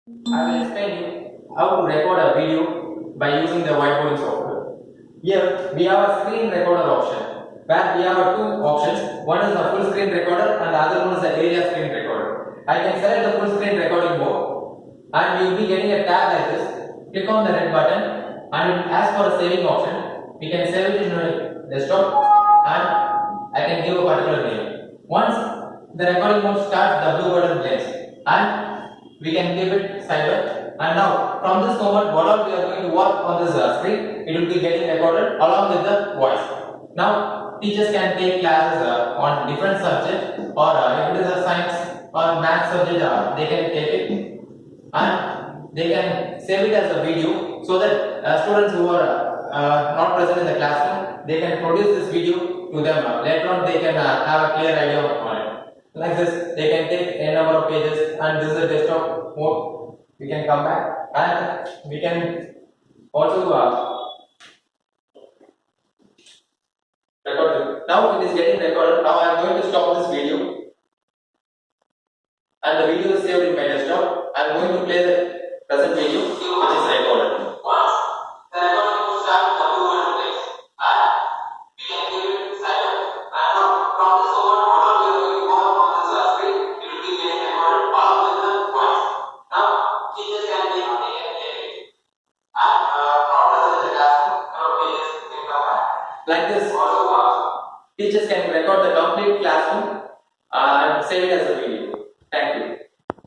I will explain you how to record a video by using the whiteboarding software. Here we have a screen recorder option where we have two options. One is the full screen recorder and the other one is the area screen recorder. I can select the full screen recording mode and you will be getting a tab like this. Click on the red button and it asks for a saving option. We can save it in a desktop and I can give a particular name. Once the recording mode starts, the blue button blinks and we can keep it silent. And now from this moment whatever we are going to work on this screen, it will be getting recorded along with the voice. Now teachers can take classes on different subjects or if it is a science or math subject, they can take it and they can save it as a video so that students who are not present in the classroom, they can produce this video to them. Later on they can have a clear idea on it. Like this, they can take a number of pages and this is a desktop mode. We can come back and we can also record it. Now it is getting recorded. Now I am going to stop this video and the video is saved in my desktop. I am going to play the present video which is recorded. Once the recording will start, the blue button plays and we can keep it silent. And from this moment, whatever we are going to work on this screen, it will be getting recorded along with the voice. Now, teachers can be it and not present in the classroom, pages can come back. Like this, also teachers can record the complete classroom and save it as a video.